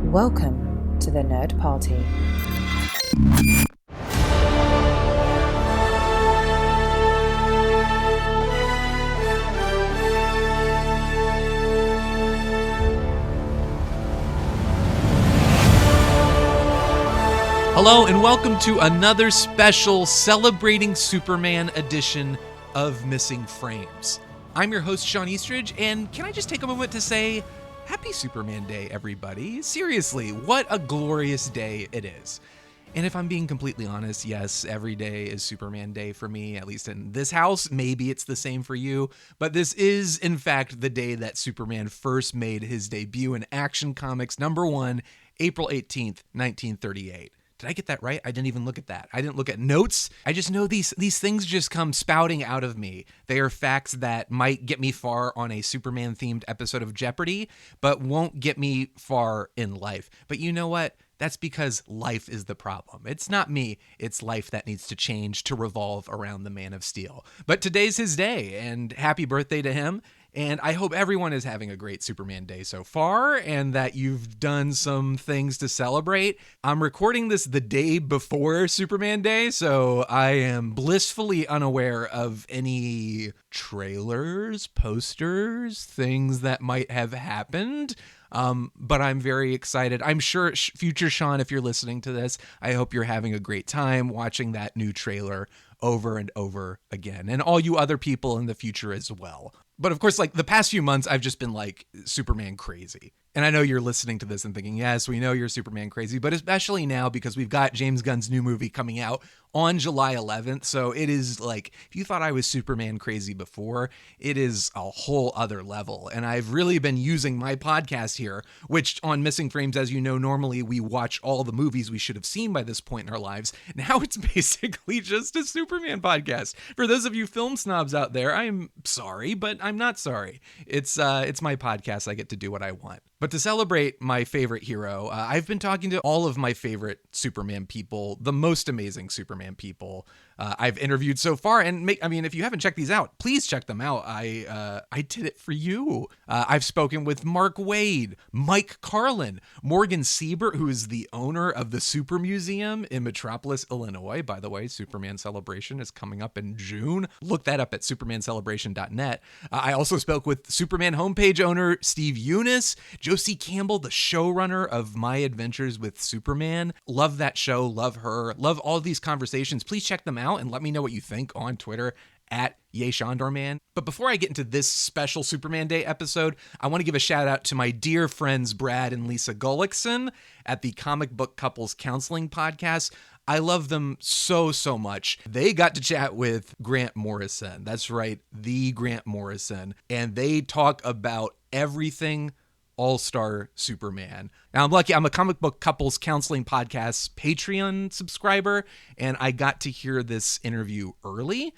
Welcome to the Nerd Party. Hello and welcome to another special celebrating Superman edition of Missing Frames. I'm your host, Shawn, and can I just take a moment to say Happy Superman Day, everybody? Seriously, what a glorious day it is. And if I'm being completely honest, yes, every day is Superman Day for me, at least in this house. Maybe it's the same for you, but this is, in fact, the day that Superman first made his debut in Action Comics #1, April 18th, 1938. Did I get that right? I didn't even look at that. I didn't look at notes. I just know these things just come spouting out of me. They are facts that might get me far on a Superman-themed episode of Jeopardy, but won't get me far in life. But you know what? That's because life is the problem. It's not me. It's life that needs to change to revolve around the Man of Steel. But today's his day, and happy birthday to him. And I hope everyone is having a great Superman Day so far and that you've done some things to celebrate. I'm recording this the day before Superman Day, so I am blissfully unaware of any trailers, posters, things that might have happened. But I'm very excited. I'm sure future Shawn, if you're listening to this, I hope you're having a great time watching that new trailer over and over again. And all you other people in the future as well. But of course, like the past few months, I've just been like Superman crazy. And I know you're listening to this and thinking, yes, we know you're Superman crazy, but especially now because we've got James Gunn's new movie coming out on July 11th. So it is like, if you thought I was Superman crazy before, it is a whole other level. And I've really been using my podcast here, which on Missing Frames, as you know, normally we watch all the movies we should have seen by this point in our lives. Now it's basically just a Superman podcast. For those of you film snobs out there, I'm sorry, but I'm not sorry. It's my podcast. I get to do what I want. But to celebrate my favorite hero, I've been talking to all of my favorite Superman people, the most amazing Superman people I've interviewed so far. And if you haven't checked these out, please check them out. I did it for you. I've spoken with Mark Waid, Mike Carlin, Morgan Siebert, who is the owner of the Super Museum in Metropolis, Illinois. By the way, Superman Celebration is coming up in June. Look that up at supermancelebration.net. I also spoke with Superman homepage owner Steve Eunice, Josie Campbell, the showrunner of My Adventures with Superman. Love that show. Love her. Love all these conversations. Please check them out and let me know what you think on Twitter at YayShondorman. But before I get into this special Superman Day episode, I want to give a shout out to my dear friends Brad and Lisa Gullickson at the Comic Book Couples Counseling Podcast. I love them so much. They got to chat with Grant Morrison. That's right, the Grant Morrison. And they talk about everything All-Star Superman. Now, I'm lucky. I'm a Comic Book Couples Counseling Podcast Patreon subscriber, and I got to hear this interview early.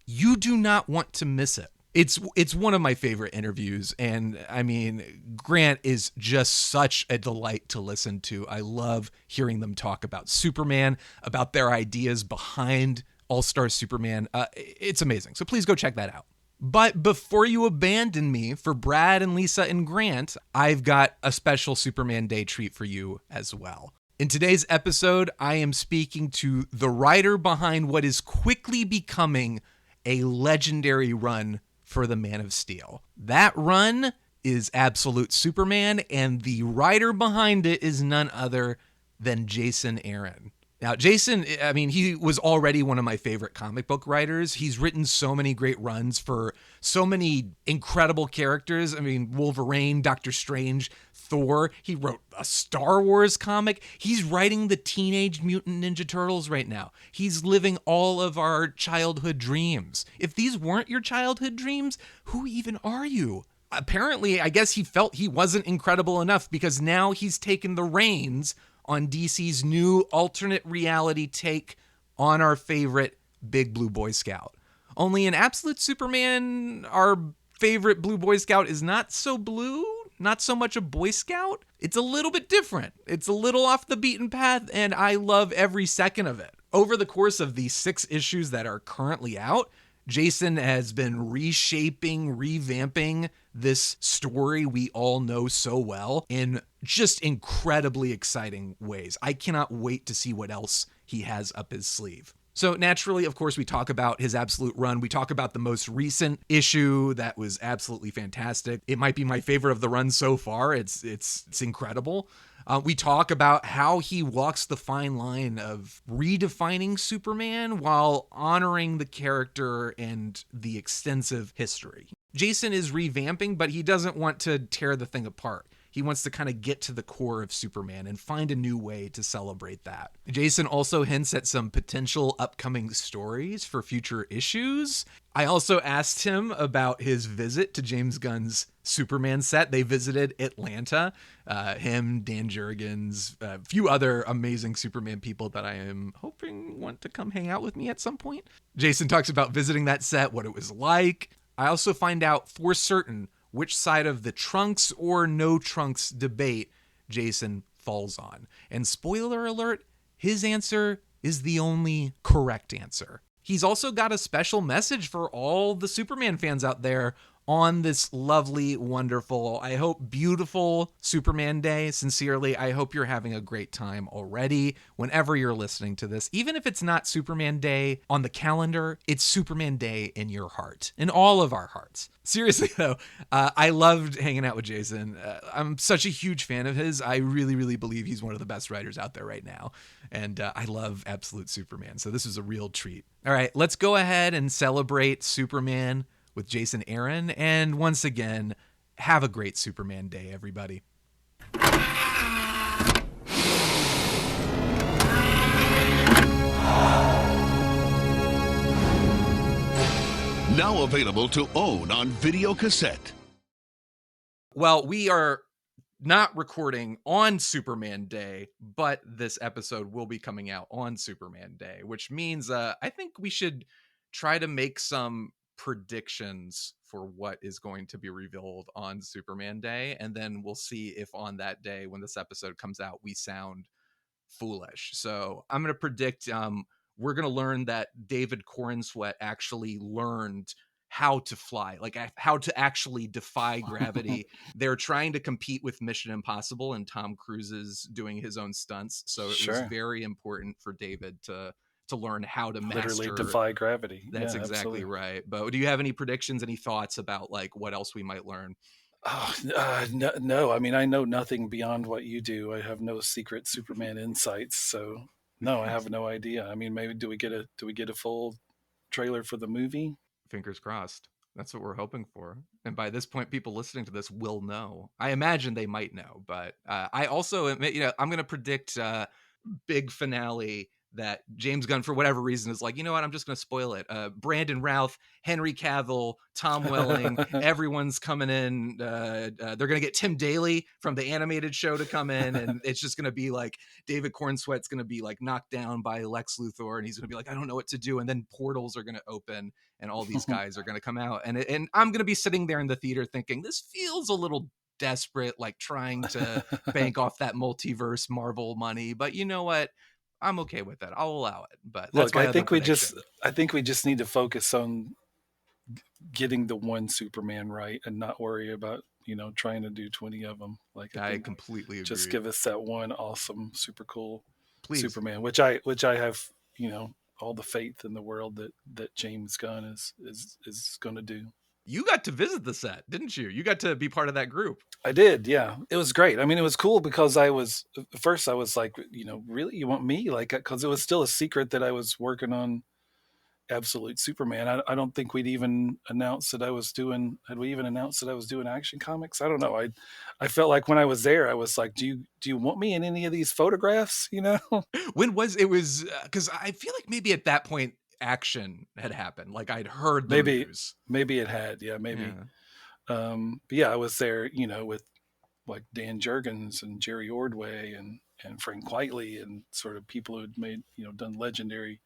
You do not want to miss it. It's one of my favorite interviews, and I mean, Grant is just such a delight to listen to. I love hearing them talk about Superman, about their ideas behind All-Star Superman. It's amazing. So please go check that out. But before you abandon me for Brad and Lisa and Grant, I've got a special Superman Day treat for you as well. In today's episode, I am speaking to the writer behind what is quickly becoming a legendary run for the Man of Steel. That run is Absolute Superman, and the writer behind it is none other than Jason Aaron. Now, Jason, I mean, he was already one of my favorite comic book writers. He's written so many great runs for so many incredible characters. I mean, Wolverine, Doctor Strange, Thor. He wrote a Star Wars comic. He's writing the Teenage Mutant Ninja Turtles right now. He's living all of our childhood dreams. If these weren't your childhood dreams, who even are you? Apparently, I guess he felt he wasn't incredible enough because now he's taken the reins on DC's new alternate reality take on our favorite Big Blue Boy Scout. Only in Absolute Superman, our favorite Blue Boy Scout is not so blue, not so much a Boy Scout. It's a little bit different. It's a little off the beaten path, and I love every second of it. Over the course of the 6 issues that are currently out, Jason has been reshaping, revamping this story we all know so well in just incredibly exciting ways. I cannot wait to see what else he has up his sleeve. So naturally, of course, we talk about his absolute run. We talk about the most recent issue that was absolutely fantastic. It might be my favorite of the run so far. It's incredible. We talk about how he walks the fine line of redefining Superman while honoring the character and the extensive history. Jason is revamping, but he doesn't want to tear the thing apart. He wants to kind of get to the core of Superman and find a new way to celebrate that. Jason also hints at some potential upcoming stories for future issues. I also asked him about his visit to James Gunn's Superman set. They visited Atlanta. Him, Dan Jurgens, a few other amazing Superman people that I am hoping want to come hang out with me at some point. Jason talks about visiting that set, what it was like. I also find out for certain which side of the trunks or no trunks debate Jason falls on. And spoiler alert, his answer is the only correct answer. He's also got a special message for all the Superman fans out there on this lovely, wonderful, I hope beautiful Superman Day. Sincerely, I hope you're having a great time already whenever you're listening to this. Even if it's not Superman Day on the calendar, it's Superman Day in your heart, in all of our hearts. Seriously, though, I loved hanging out with Jason. I'm such a huge fan of his. I really, really believe he's one of the best writers out there right now. And I love Absolute Superman. So this is a real treat. All right, let's go ahead and celebrate Superman with Jason Aaron. And once again, have a great Superman Day, everybody. Now available to own on video cassette. Well, we are not recording on Superman Day, but this episode will be coming out on Superman Day, which means I think we should try to make some predictions for what is going to be revealed on Superman Day, and then we'll see if on that day when this episode comes out we sound foolish. So I'm going to predict we're going to learn that David Cornsweet actually learned how to fly, like how to actually defy gravity. They're trying to compete with Mission Impossible, and Tom Cruise is doing his own stunts, so it was very important for David to learn how to literally defy gravity. That's exactly right. But do you have any predictions, any thoughts about like what else we might learn? Oh, no. I mean, I know nothing beyond what you do. I have no secret Superman insights, so no, I have no idea. I mean, maybe do we get a full trailer for the movie? Fingers crossed. That's what we're hoping for. And by this point, people listening to this will know. I imagine they might know, but I also admit, I'm going to predict big finale that James Gunn, for whatever reason, is like, you know what, I'm just going to spoil it. Brandon Routh, Henry Cavill, Tom Welling, everyone's coming in. They're going to get Tim Daly from the animated show to come in, and it's just going to be like David Cornsweet's going to be like knocked down by Lex Luthor, and he's going to be like, I don't know what to do. And then portals are going to open, and all these guys are going to come out. And I'm going to be sitting there in the theater thinking, this feels a little desperate, like trying to bank off that multiverse Marvel money. But you know what? I'm okay with that. I'll allow it. But that's look, I think we just need to focus on getting the one Superman right and not worry about trying to do 20 of them. Like I completely agree. Just give us that one awesome, super cool Superman, which I have all the faith in the world that James Gunn is going to do. You got to visit the set, didn't you? You got to be part of that group. I did, yeah. It was great. I mean, it was cool because I was like, really, you want me? Like, because it was still a secret that I was working on Absolute Superman. I don't think we'd even announced that I was doing. Had we even announced that I was doing Action Comics? I don't know. I felt like when I was there, I was like, do you want me in any of these photographs? When was it? Was because I feel like maybe at that point Action had happened. Like I'd heard the news. Maybe it had. Yeah, maybe. Yeah. But yeah, I was there, with like Dan Jurgens and Jerry Ordway and Frank Whiteley and sort of people who'd made, done legendary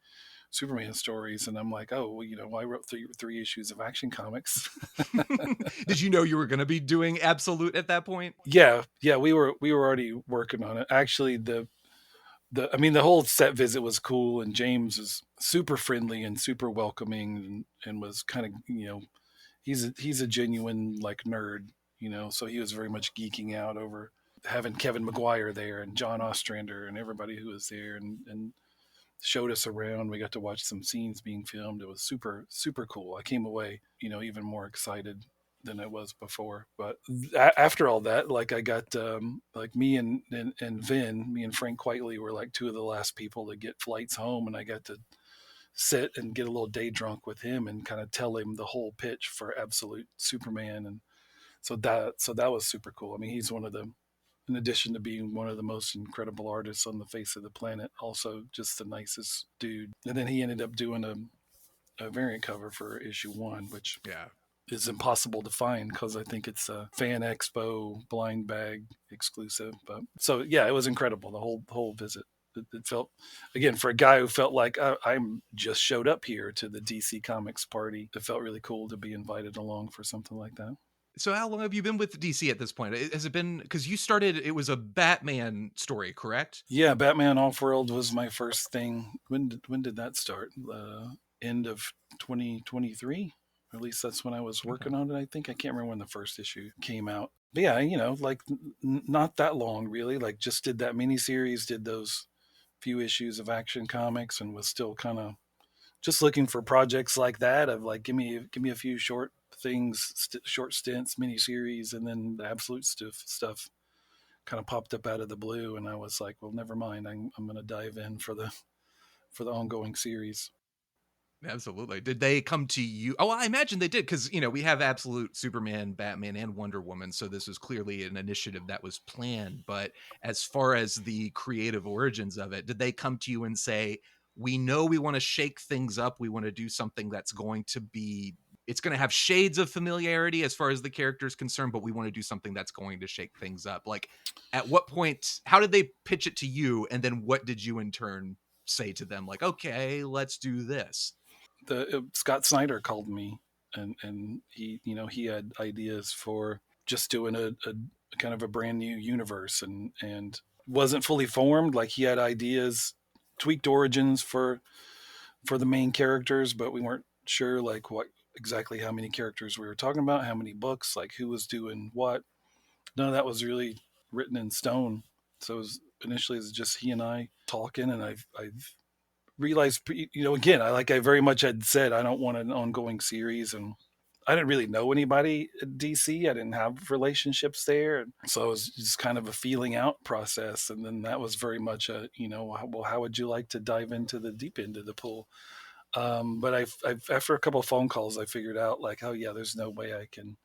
Superman stories. And I'm like, oh, well, I wrote three issues of Action Comics. Did you know you were going to be doing Absolute at that point? Yeah. We were already working on it. Actually, the whole set visit was cool, and James was super friendly and super welcoming and was kind of, he's a genuine like nerd, you know. So he was very much geeking out over having Kevin McGuire there and John Ostrander and everybody who was there, and showed us around. We got to watch some scenes being filmed. It was super cool. I came away, you know, even more excited than I was before. But after all that, like I got like me and Vin, me and Frank Quitely were like two of the last people to get flights home, and I got to sit and get a little day drunk with him and kind of tell him the whole pitch for Absolute Superman. And so that was super cool. I mean, he's one of the, in addition to being one of the most incredible artists on the face of the planet, also just the nicest dude. And then he ended up doing a variant cover for issue 1, which Yeah. is impossible to find because I think it's a Fan Expo blind bag exclusive. But so yeah, it was incredible, the whole visit. It felt, again, for a guy who felt like I'm just showed up here to the DC Comics party, it felt really cool to be invited along for something like that. So how long have you been with DC at this point? Has it been, because you started, it was a Batman story, correct? Yeah, Batman Off World was my first thing. When did that start? End of 2023. Or at least that's when I was working on it. I think I can't remember when the first issue came out. But yeah, you know, like not that long really. Like just did that miniseries, did those few issues of Action Comics, and was still kind of just looking for projects like that of like give me a few short things, short stints, miniseries, and then the Absolute stuff kind of popped up out of the blue, and I was like, well, never mind. I'm going to dive in for the ongoing series. Absolutely. Did they come to you? Oh, I imagine they did, because we have Absolute Superman, Batman, and Wonder Woman, so this was clearly an initiative that was planned. But as far as the creative origins of it, did they come to you and say, "We know we want to shake things up. We want to do something that's going to be, it's going to have shades of familiarity as far as the character is concerned, but we want to do something that's going to shake things up"? Like, at what point? How did they pitch it to you, and then what did you in turn say to them? Like, okay, let's do this. Scott Snyder called me, and he, you know, he had ideas for just doing a kind of a brand new universe, and wasn't fully formed. Like he had ideas, tweaked origins for the main characters, but we weren't sure like what exactly how many characters we were talking about, how many books, like who was doing what. None of that was really written in stone. So initially it was just he and I talking, and I've realized, you know, again, I very much had said I don't want an ongoing series, and I didn't really know anybody at DC. I didn't have relationships there, so it was just kind of a feeling out process. And then that was very much a, you know, well, how would you like to dive into the deep end of the pool? But I've after a couple of phone calls, I figured out like, oh yeah, there's no way I can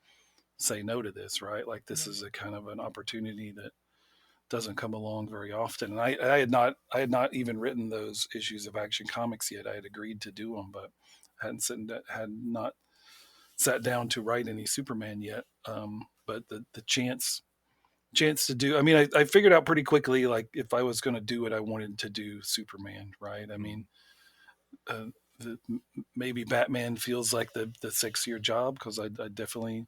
say no to this, right? Like this is a kind of an opportunity that doesn't come along very often. And I had not even written those issues of Action Comics yet. I had agreed to do them, but had not sat down to write any Superman yet. But the chance to do, I mean, I figured out pretty quickly, like if I was going to do it, I wanted to do Superman, right? I mean, uh, maybe Batman feels like the sexier job because I definitely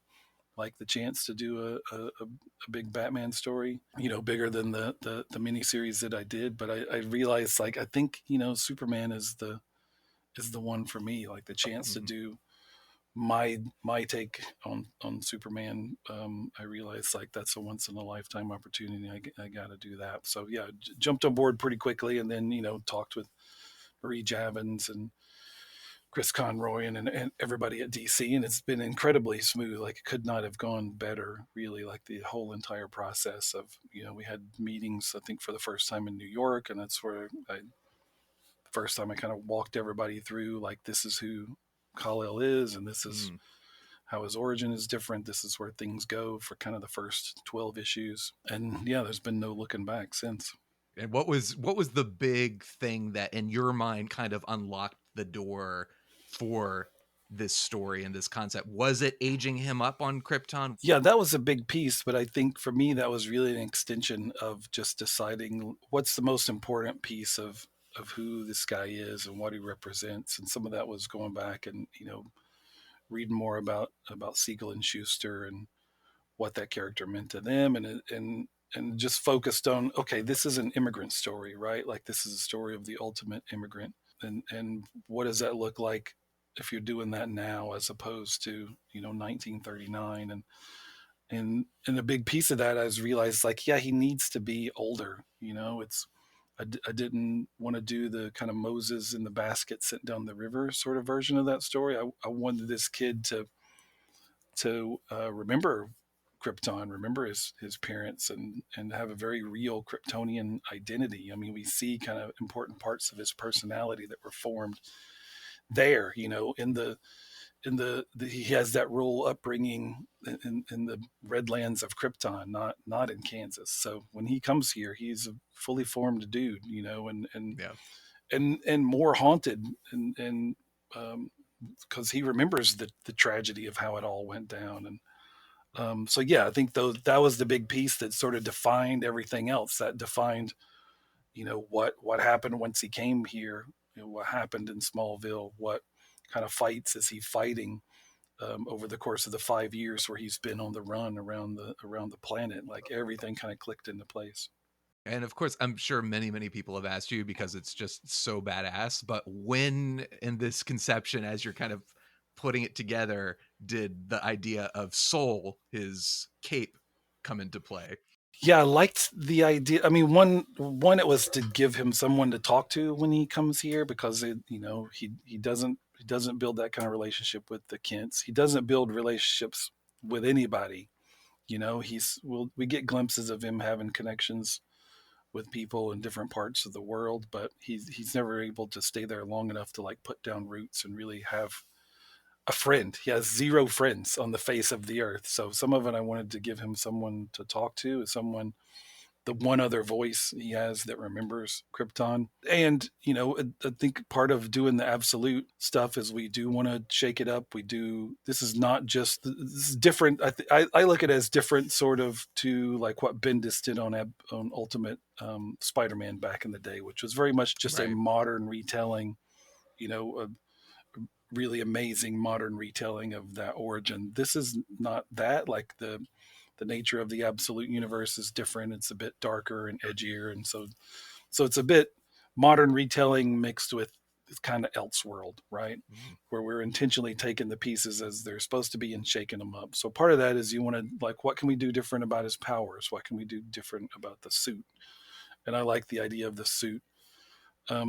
like the chance to do a big Batman story, you know, bigger than the miniseries that I did. But I realized like I think, you know, Superman is the one for me. Like the chance to do my take on Superman. I realized like that's a once in a lifetime opportunity. I got to do that. So yeah, jumped on board pretty quickly, and then, you know, talked with Marie Javins and Chris Conroy and everybody at DC, and it's been incredibly smooth. Like it could not have gone better, really. Like the whole entire process of, you know, we had meetings, I think, for the first time in New York, and that's where first time I kind of walked everybody through, like, this is who Kal-El is, and this is how his origin is different. This is where things go for kind of the first 12 issues. And yeah, there's been no looking back since. And what was the big thing that in your mind kind of unlocked the door for this story and this concept? Was it aging him up on Krypton? Yeah, that was a big piece, but I think for me that was really an extension of just deciding what's the most important piece of who this guy is and what he represents. And some of that was going back and, you know, reading more about Siegel and Schuster and what that character meant to them, and just focused on, okay, this is an immigrant story, right? Like this is a story of the ultimate immigrant, and what does that look like if you're doing that now as opposed to 1939. And a big piece of that I was realized, like, yeah, he needs to be older. It's I didn't want to do the kind of Moses in the basket sent down the river sort of version of that story. I wanted this kid to remember Krypton, remember his parents, and have a very real Kryptonian identity. I mean, we see kind of important parts of his personality that were formed there. He has that rural upbringing in the redlands of Krypton, not in Kansas. So when he comes here, he's a fully formed dude, Yeah. and more haunted, and because he remembers the tragedy of how it all went down. And so yeah, I think that was the big piece that sort of defined everything else. That defined, what happened once he came here, what happened in Smallville, what kind of fights is he fighting over the course of the 5 years where he's been on the run around the planet. Like everything kind of clicked into place. And of course, I'm sure many people have asked you because it's just so badass. But when in this conception, as you're kind of putting it together, did the idea of Soul, his cape, come into play? Yeah, I liked the idea. I mean, one it was to give him someone to talk to when he comes here, because he doesn't build that kind of relationship with the Kents. He doesn't build relationships with anybody. We get glimpses of him having connections with people in different parts of the world, but he's never able to stay there long enough to like put down roots and really have a friend. He has zero friends on the face of the earth. So some of it I wanted to give him someone to talk to, someone, the one other voice he has that remembers Krypton. And, I think part of doing the absolute stuff is we do want to shake it up. This is not just, this is different. I look at it as different sort of to like what Bendis did on Ultimate Spider-Man back in the day, which was very much just a Right. modern retelling, a really amazing modern retelling of that origin. This is not that. Like the nature of the absolute universe is different. It's a bit darker and edgier, and so it's a bit modern retelling mixed with kind of Elseworld, right? Mm. Where we're intentionally taking the pieces as they're supposed to be and shaking them up. So part of that is you want to, like, what can we do different about his powers? What can we do different about the suit? And I like the idea of the suit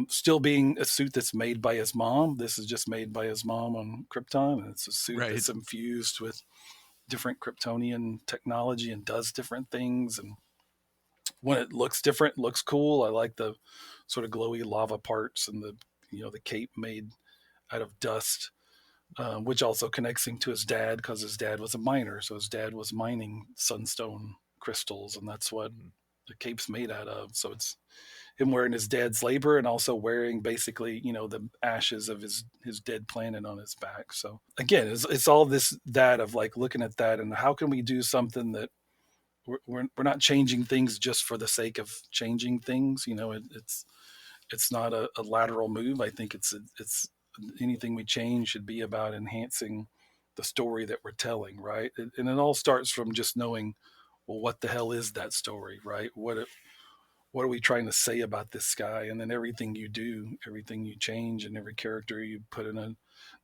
still being a suit that's made by his mom. This is just made by his mom on Krypton, and it's a suit Right. that's infused with different Kryptonian technology and does different things. And when it looks different, it looks cool. I like the sort of glowy lava parts and the cape made out of dust, which also connects him to his dad because his dad was a miner. So his dad was mining sunstone crystals, and that's what Mm. the cape's made out of. So it's him wearing his dad's labor and also wearing basically, the ashes of his dead planet on his back. So again, it's all that of like looking at that and how can we do something that we're not changing things just for the sake of changing things. It's not a lateral move. I think it's anything we change should be about enhancing the story that we're telling, right? And it all starts from just knowing, well, what the hell is that story, right? What are we trying to say about this guy? And then everything you do, everything you change, and every character you put in a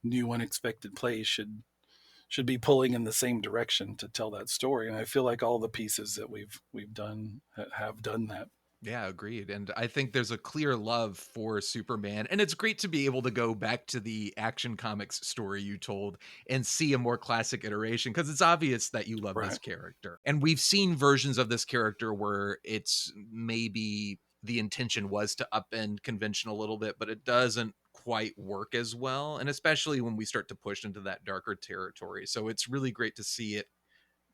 new, unexpected place should be pulling in the same direction to tell that story. And I feel like all the pieces that we've done have done that. Yeah, agreed. And I think there's a clear love for Superman. And it's great to be able to go back to the Action Comics story you told and see a more classic iteration because it's obvious that you love this Right. character. And we've seen versions of this character where it's maybe the intention was to upend convention a little bit, but it doesn't quite work as well. And especially when we start to push into that darker territory. So it's really great to see it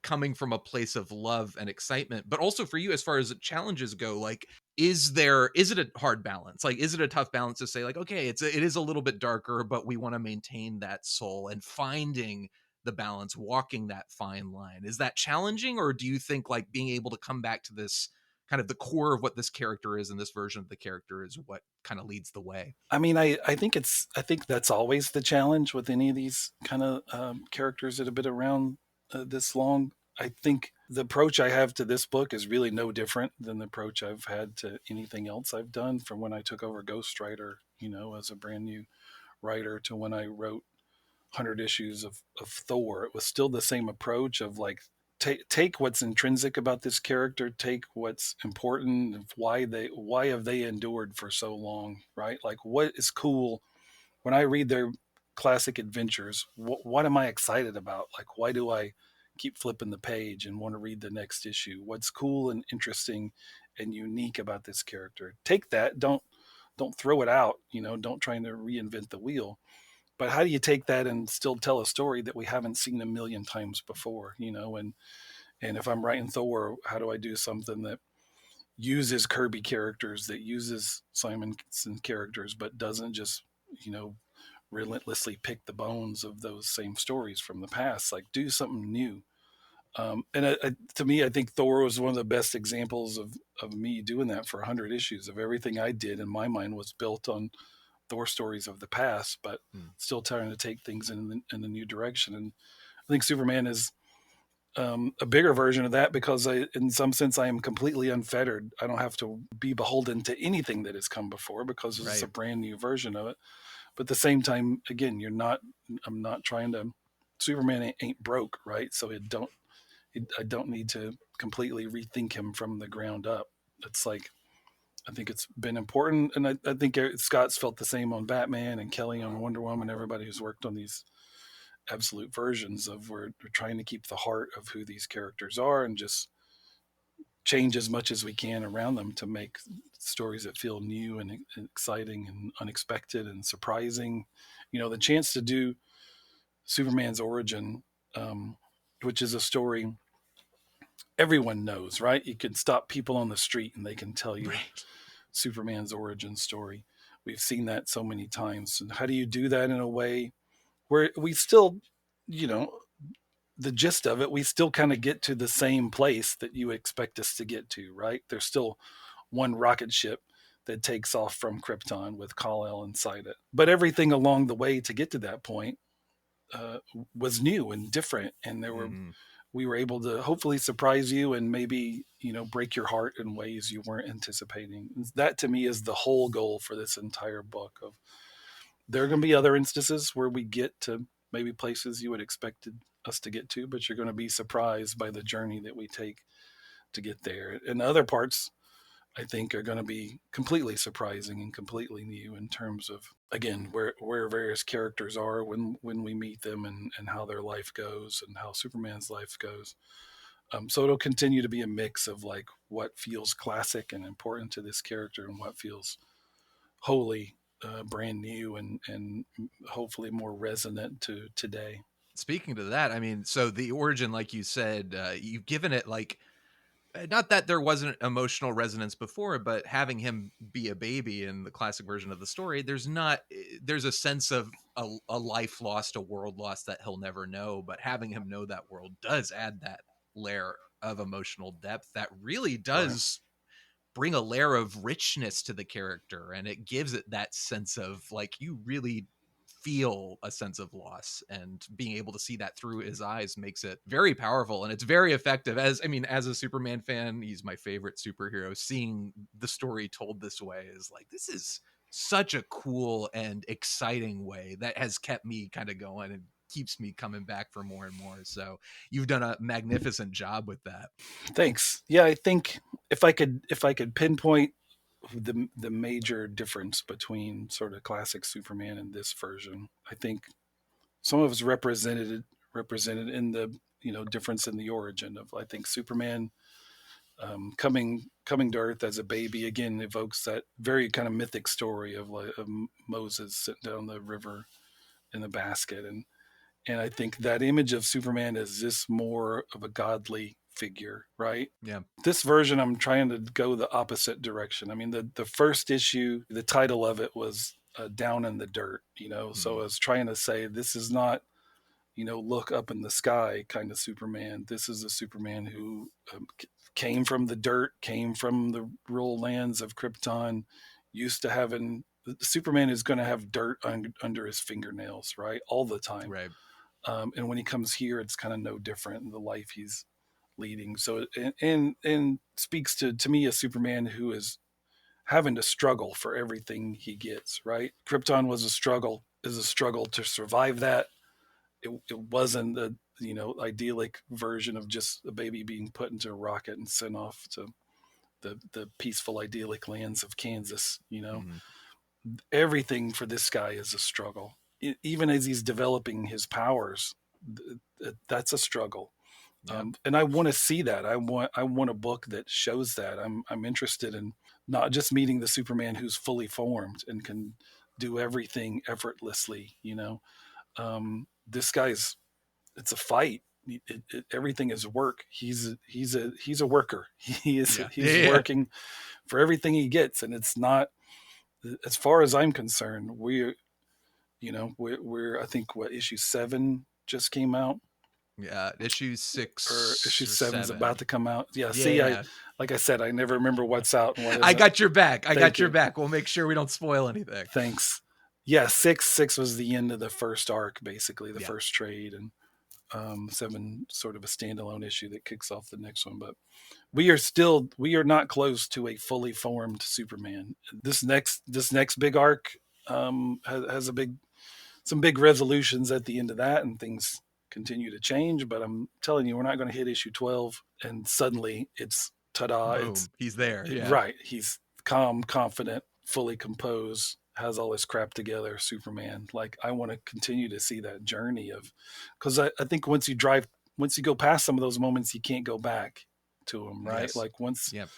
coming from a place of love and excitement. But also for you, as far as challenges go, like is it a hard balance? Like is it a tough balance to say like, okay, it is a little bit darker, but we want to maintain that soul, and finding the balance, walking that fine line, is that challenging? Or do you think like being able to come back to this kind of the core of what this character is and this version of the character is what kind of leads the way? I mean, I think that's always the challenge with any of these kind of characters that have been around this long. I think the approach I have to this book is really no different than the approach I've had to anything else I've done, from when I took over Ghostwriter, as a brand new writer, to when I wrote 100 issues of Thor, it was still the same approach of like, take what's intrinsic about this character, take what's important, why have they endured for so long, right? Like, what is cool when I read their classic adventures? What am I excited about? Like, why do I keep flipping the page and want to read the next issue? What's cool and interesting and unique about this character? Take that, don't throw it out, don't try to reinvent the wheel. But how do you take that and still tell a story that we haven't seen a million times before, and if I'm writing Thor, how do I do something that uses Kirby characters, that uses Simonson characters, but doesn't just, you know, relentlessly pick the bones of those same stories from the past? Like, do something new. To me, I think Thor was one of the best examples of me doing that for 100 issues. Of everything I did in my mind was built on Thor stories of the past, but still trying to take things in the new direction. And I think Superman is a bigger version of that, because in some sense, I am completely unfettered. I don't have to be beholden to anything that has come before, because it's a brand new version of it. But at the same time, again, I'm not trying to, Superman ain't broke, right? So I don't need to completely rethink him from the ground up. It's like, I think it's been important. And I think Scott's felt the same on Batman, and Kelly on Wonder Woman, everybody who's worked on these absolute versions of, we're trying to keep the heart of who these characters are and just change as much as we can around them to make stories that feel new and exciting and unexpected and surprising. The chance to do Superman's origin, which is a story everyone knows, right? You can stop people on the street and they can tell you Superman's origin story. We've seen that so many times. And how do you do that in a way where we still, you know, the gist of it, we still kind of get to the same place that you expect us to get to, right? There's still one rocket ship that takes off from Krypton with Kal-El inside it. But everything along the way to get to that point was new and different, and we were able to hopefully surprise you and maybe break your heart in ways you weren't anticipating. That to me is the whole goal for this entire book. Of there are going to be other instances where we get to maybe places you would expected us to get to, but you're going to be surprised by the journey that we take to get there. And the other parts, I think, are going to be completely surprising and completely new in terms of, again, where various characters are when we meet them, and how their life goes and how Superman's life goes. So it'll continue to be a mix of like what feels classic and important to this character and what feels wholly brand new and hopefully more resonant to today. Speaking to that, I mean, so the origin, like you said, you've given it like, not that there wasn't emotional resonance before, but having him be a baby in the classic version of the story, there's a sense of a life lost, a world lost that he'll never know. But having him know that world does add that layer of emotional depth that really does bring a layer of richness to the character, and it gives it that sense of like, you really feel a sense of loss, and being able to see that through his eyes makes it very powerful, and it's very effective. As a Superman fan, he's my favorite superhero. Seeing the story told this way is like, this is such a cool and exciting way that has kept me kind of going and keeps me coming back for more and more. So you've done a magnificent job with that. Thanks. Yeah, I think if I could pinpoint the major difference between sort of classic Superman and this version, I think some of it's represented in the difference in the origin of, I think, Superman coming to Earth as a baby again evokes that very kind of mythic story of Moses sitting down the river in the basket, and I think that image of Superman is just more of a godly figure, right? Yeah. This version, I'm trying to go the opposite direction. I mean, the first issue, the title of it was Down in the Dirt, so I was trying to say, this is not, look up in the sky kind of Superman. This is a Superman who came from the dirt, came from the rural lands of Krypton, used to having, Superman is going to have dirt under his fingernails, right? All the time. Right. And when he comes here, it's kind of no different in the life he's leading. So, and speaks to me, a Superman who is having to struggle for everything he gets, right? Krypton is a struggle to survive that. it wasn't the idyllic version of just a baby being put into a rocket and sent off to the peaceful idyllic lands of Kansas. Mhm. Everything for this guy is a struggle. Even as he's developing his powers, that's a struggle. Yep. And I want to see that. I want a book that shows that. I'm interested in not just meeting the Superman who's fully formed and can do everything effortlessly. This guy's it's a fight. Everything is work. He's a worker. Yeah. He's Yeah. working for everything he gets, and it's not. As far as I'm concerned, we're I think what issue 7 just came out, Yeah. Issue or 6 issue or 7's 7. about to come out. Yeah, see, I Yeah. like I said, I never remember what's out and what I isn't. got your back. I Thank got your you. back. We'll make sure we don't spoil anything. Thanks. Yeah, six was the end of the first arc, basically the Yeah. first trade, and 7 sort of a standalone issue that kicks off the next one. But we are not close to a fully formed Superman. This next big arc has some big resolutions at the end of that, and things continue to change. But I'm telling you, we're not going to hit issue 12 and suddenly it's ta-da. Boom. He's there. Yeah. Right. He's calm, confident, fully composed, has all his crap together, Superman. Like, I want to continue to see that journey of, because I think once you go past some of those moments, you can't go back to them, right? Yes. Like Yep.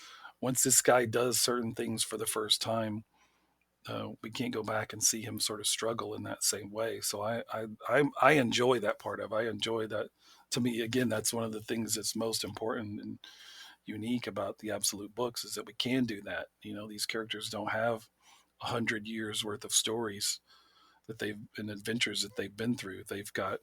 once this guy does certain things for the first time, we can't go back and see him sort of struggle in that same way. So I enjoy that part of. I enjoy that. To me, again, that's one of the things that's most important and unique about the Absolute books is that we can do that. These characters don't have 100 years worth of stories that they've and adventures that they've been through. They've got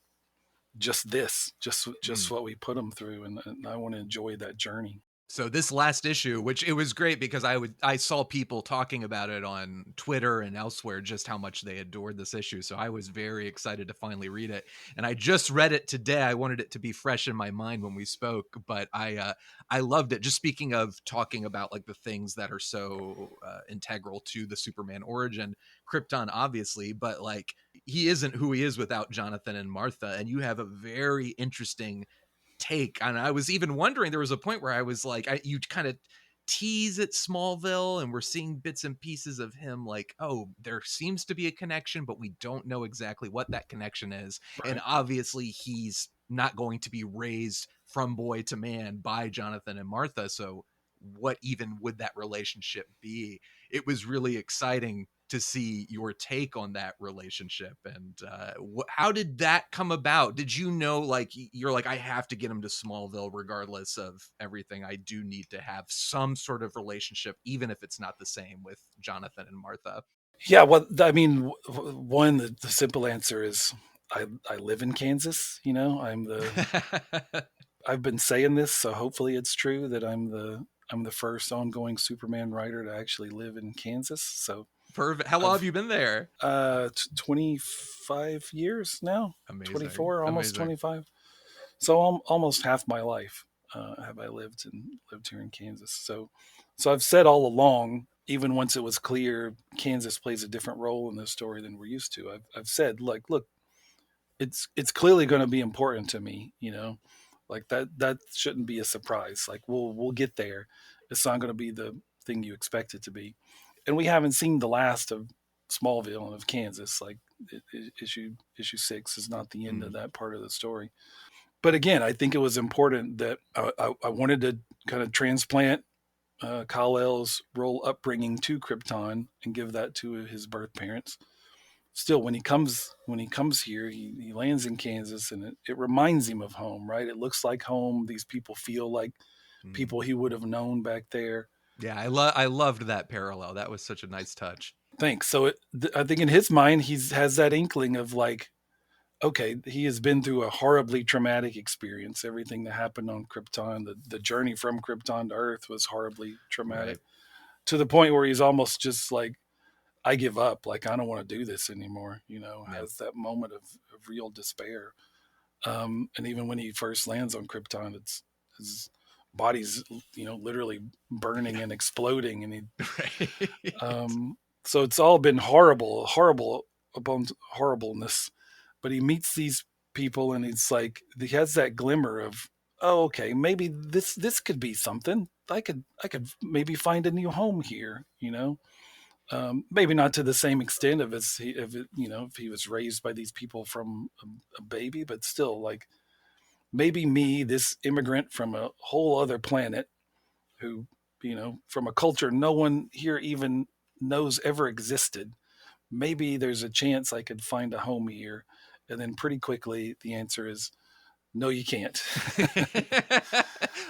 just Mm. what we put them through, and I want to enjoy that journey. So this last issue, which it was great because I saw people talking about it on Twitter and elsewhere, just how much they adored this issue. So I was very excited to finally read it, and I just read it today. I wanted it to be fresh in my mind when we spoke, but I loved it. Just speaking of talking about like the things that are so integral to the Superman origin, Krypton obviously, but like he isn't who he is without Jonathan and Martha, and you have a very interesting take. And I was even wondering, there was a point where I was like, you kind of tease at Smallville and we're seeing bits and pieces of him like, oh, there seems to be a connection, but we don't know exactly what that connection is. Right. And obviously he's not going to be raised from boy to man by Jonathan and Martha. So what even would that relationship be? It was really exciting to see your take on that relationship. And how did that come about? Did you know, like, you're like, I have to get him to Smallville regardless of everything. I do need to have some sort of relationship, even if it's not the same with Jonathan and Martha. Yeah, well, I mean, one, the simple answer is I live in Kansas. I've been saying this, so hopefully it's true that I'm the first ongoing Superman writer to actually live in Kansas. So Perfect. How long have you been there? 25 years now. Amazing. 24, almost Amazing. 25. So almost half my life have I lived here in Kansas. So I've said all along, even once it was clear Kansas plays a different role in this story than we're used to. I've said, like, look, it's clearly going to be important to me. Like that shouldn't be a surprise. Like we'll get there. It's not going to be the thing you expect it to be, and we haven't seen the last of Smallville and of Kansas. Like issue 6 is not the end of that part of the story. But again, I think it was important that I wanted to kind of transplant Kal-El's role upbringing to Krypton and give that to his birth parents. Still, when he comes here, he lands in Kansas, and it reminds him of home, right? It looks like home. These people feel like people he would have known back there. Yeah, I loved that parallel. That was such a nice touch. Thanks. So I think in his mind, he has that inkling of like, okay, he has been through a horribly traumatic experience. Everything that happened on Krypton, the journey from Krypton to Earth was horribly traumatic, Right. to the point where he's almost just like, I give up. Like, I don't want to do this anymore. Has that moment of real despair. And even when he first lands on Krypton, it's his body's, literally burning and exploding. And Right. so it's all been horrible upon horribleness. But he meets these people, and it's like he has that glimmer of, oh, okay, maybe this could be something. I could maybe find a new home here, you know. Maybe not to the same extent of as he, if it, you know, if he was raised by these people from a baby, but still, like maybe me, this immigrant from a whole other planet, who, you know, from a culture no one here even knows ever existed. Maybe there's a chance I could find a home here. And then pretty quickly, the answer is no, you can't.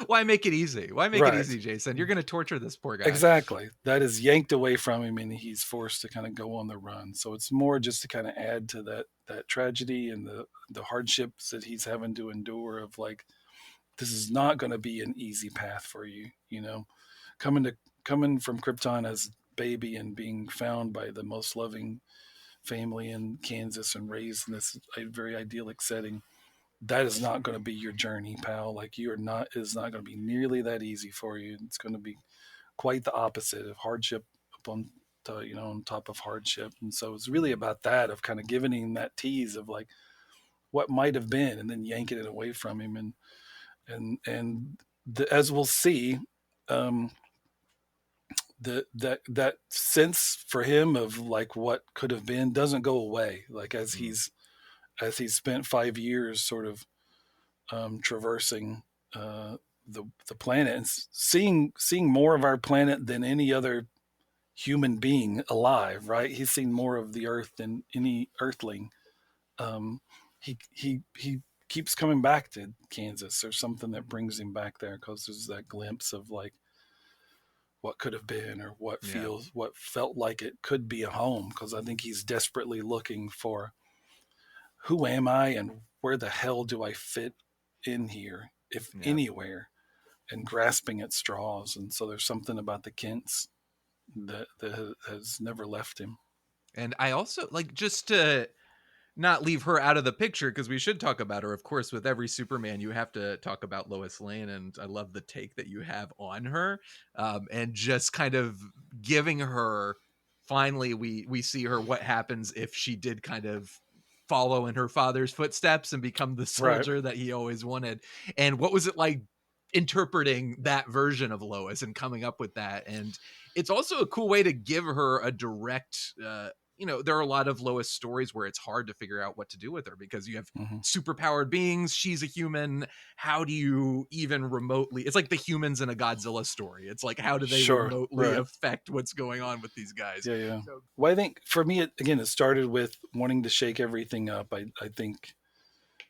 Why make it easy? Why make it Right. easy, Jason? You're going to torture this poor guy. Exactly. That is yanked away from him, and he's forced to kind of go on the run. So it's more just to kind of add to that tragedy and the hardships that he's having to endure of like, this is not going to be an easy path for you, you know. Coming from Krypton as baby and being found by the most loving family in Kansas and raised in this very idyllic setting, that is not going to be your journey, pal. Like, you're not, it's not going to be nearly that easy for you. It's going to be quite the opposite of hardship upon, you know, on top of hardship. And so it's really about that, of kind of giving him that tease of like what might have been, and then yanking it away from him. As we'll see, um, that sense for him of like what could have been doesn't go away. Like as he's spent 5 years sort of traversing uh, the planet and seeing more of our planet than any other human being alive. Right? He's seen more of the Earth than any Earthling. He keeps coming back to Kansas. There's something that brings him back there because there's that glimpse of like what could have been, or what felt like it could be a home. Because I think he's desperately looking for, who am I and where the hell do I fit in here, if anywhere, and grasping at straws. And so there's something about the Kents that has never left him. And I also like, just to not leave her out of the picture, because we should talk about her. Of course, with every Superman, you have to talk about Lois Lane, and I love the take that you have on her, and just kind of giving her. Finally, we see her. What happens if she did kind of follow in her father's footsteps and become the Right. soldier that he always wanted? And what was it like interpreting that version of Lois and coming up with that? And it's also a cool way to give her a direct you know, there are a lot of Lois stories where it's hard to figure out what to do with her because you have Mm-hmm. superpowered beings. She's a human. How do you even remotely? It's like the humans in a Godzilla story. It's like, how do they Sure. remotely Right. affect what's going on with these guys? Yeah, yeah. So, Well, I think for me, it started with wanting to shake everything up. I think,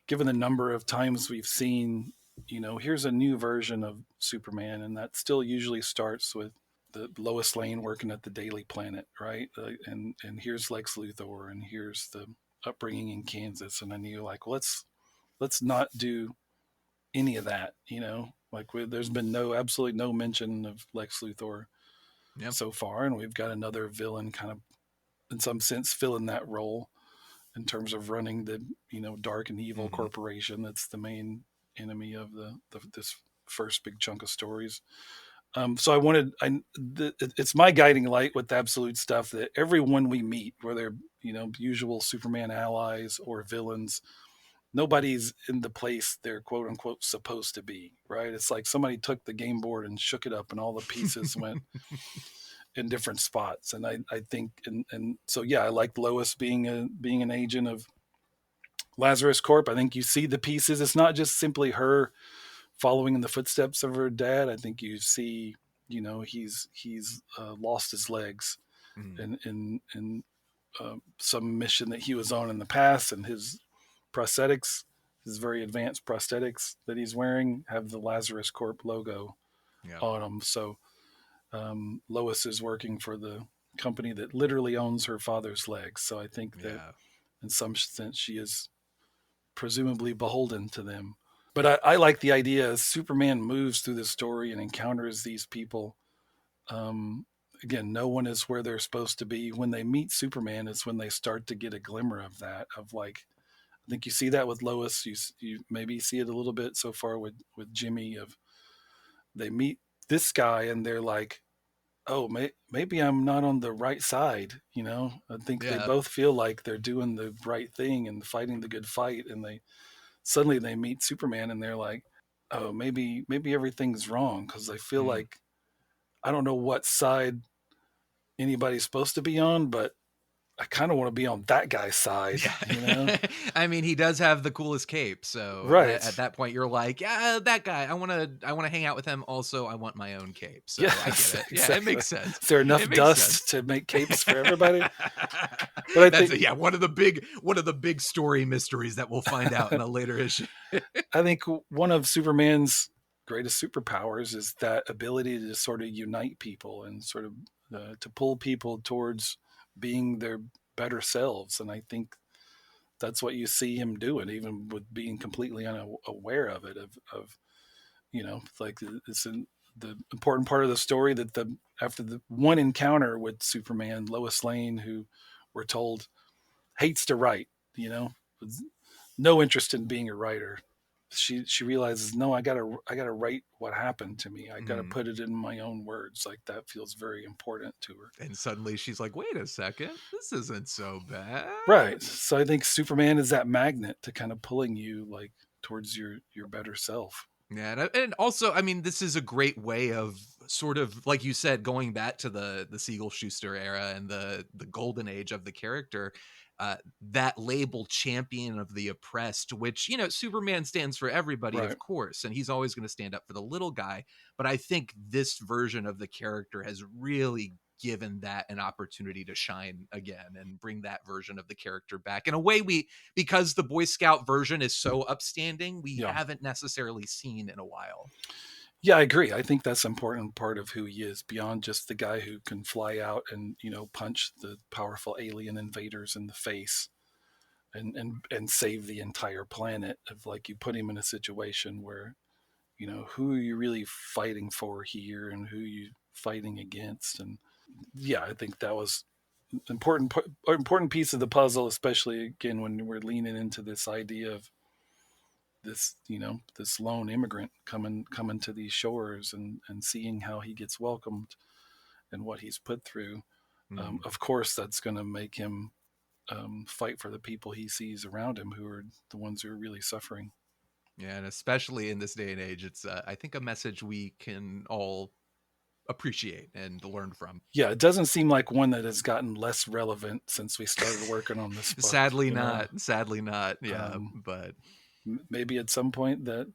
given the number of times we've seen, you know, here's a new version of Superman, and that still usually starts with the Lois Lane working at the Daily Planet, right? And here's Lex Luthor, and here's the upbringing in Kansas, and then you're like, well, let's not do any of that, you know. Like, there's been absolutely no mention of Lex Luthor so far, and we've got another villain kind of, in some sense, filling that role in terms of running the, you know, dark and evil corporation that's the main enemy of this first big chunk of stories. So it's my guiding light with the absolute stuff that everyone we meet, whether, you know, usual Superman allies or villains, nobody's in the place they're quote unquote supposed to be. Right? It's like somebody took the game board and shook it up, and all the pieces went in different spots. And I think, and so yeah, I like Lois being an agent of Lazarus Corp. I think you see the pieces. It's not just simply her following in the footsteps of her dad. I think you see, you know, he's lost his legs in some mission that he was on in the past, and his prosthetics, his very advanced prosthetics that he's wearing, have the Lazarus Corp logo on them. So Lois is working for the company that literally owns her father's legs. So I think that in some sense she is presumably beholden to them. But I like the idea as Superman moves through the story and encounters these people. Again, no one is where they're supposed to be. When they meet Superman is when they start to get a glimmer of that, of like, I think you see that with Lois. You maybe see it a little bit so far with Jimmy, of they meet this guy and they're like, oh, maybe I'm not on the right side. I think they Yeah. both feel like they're doing the right thing and fighting the good fight, and they meet Superman and they're like, oh, maybe everything's wrong, because I feel Mm. like I don't know what side anybody's supposed to be on, but I kind of want to be on that guy's side, Yeah. I mean, he does have the coolest cape, so Right. at that point you're like, yeah, that guy. I want to hang out with him. Also, I want my own cape. So I get Yes, it. Yeah, it exactly. makes sense. Is there enough It makes sense. dust to make capes for everybody? But I That's think it. Yeah, one of the big story mysteries that we'll find out in a later issue. I think one of Superman's greatest superpowers is that ability to sort of unite people and sort of to pull people towards being their better selves. And I think that's what you see him doing, even with being completely unaware of it. Of like it's the important part of the story that after the one encounter with Superman, Lois Lane, who we're told hates to write, you know, with no interest in being a writer. She realizes, no, I gotta write what happened to me. I gotta Mm. put it in my own words. Like that feels very important to her. And suddenly she's like, wait a second, this isn't so bad. Right. So I think Superman is that magnet to kind of pulling you like towards your better self. Yeah, and also, I mean, this is a great way of sort of, like you said, going back to the Siegel Schuster era and the golden age of the character. That label champion of the oppressed, which Superman stands for everybody, Right. of course, and he's always going to stand up for the little guy. But I think this version of the character has really given that an opportunity to shine again and bring that version of the character back in a way because the Boy Scout version is so upstanding, we Yeah. haven't necessarily seen in a while. Yeah, I agree. I think that's an important part of who he is, beyond just the guy who can fly out and, punch the powerful alien invaders in the face and save the entire planet. Of like, you put him in a situation where, who are you really fighting for here and who are you fighting against? And yeah, I think that was important piece of the puzzle, especially again when we're leaning into this idea of this lone immigrant coming to these shores and seeing how he gets welcomed and what he's put through. Mm. Of course, that's going to make him fight for the people he sees around him, who are the ones who are really suffering. Yeah, and especially in this day and age, it's I think a message we can all appreciate and learn from. Yeah, it doesn't seem like one that has gotten less relevant since we started working on this book. Sadly not. Sadly not. Yeah, Um, but maybe at some point that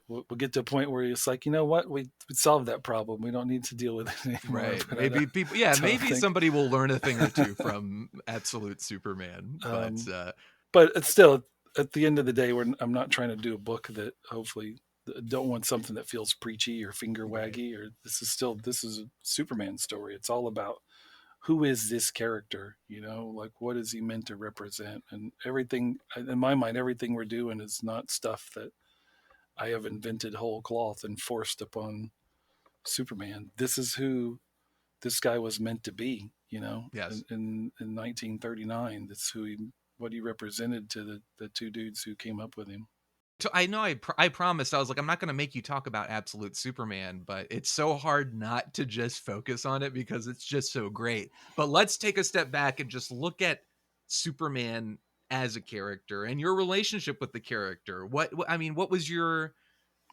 we'll get to a point where it's like, you know what, we solved that problem. We don't need to deal with it anymore. right. But Maybe people. Yeah, maybe think. somebody will learn a thing or two from Absolute Superman. But it's still, at the end of the day, I'm not trying to do a book that hopefully don't want something that feels preachy or finger Right. waggy. Or this is a Superman story. It's all about who is this character, like what is he meant to represent, and everything. In my mind, everything we're doing is not stuff that I have invented whole cloth and forced upon Superman. This is who this guy was meant to be, Yes. in 1939. That's what he represented to the two dudes who came up with him. So I know I promised I was like, I'm not going to make you talk about Absolute Superman, but it's so hard not to just focus on it because it's just so great. But let's take a step back and just look at Superman as a character and your relationship with the character. I mean, what was your